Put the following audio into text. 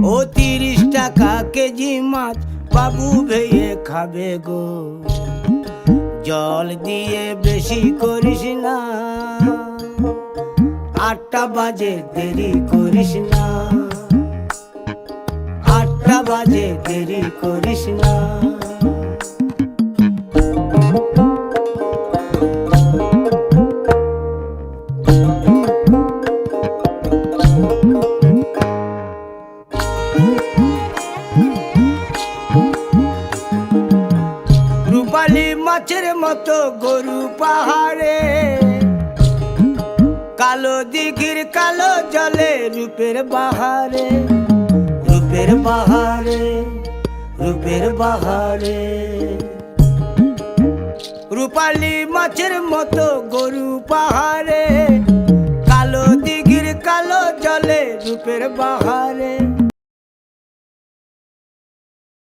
ও 30 টাকা কেজি মাছ বাবু ভেয়ে খাবে গো। জল দিয়ে বেশি করিস না, 8টা বাজে দেরি করিস না, 8টা বাজে দেরি করিস না। রূপালী মাছের মতো গরু পাহাড়ে, কালো দিঘির কালো জলে রূপের বাহারে, রূপের বাহারে, রূপের বাহারে। রূপালী মাছের মতো গরু পাহাড়ে, কালো দিঘির কালো জলে রূপের বাহারে।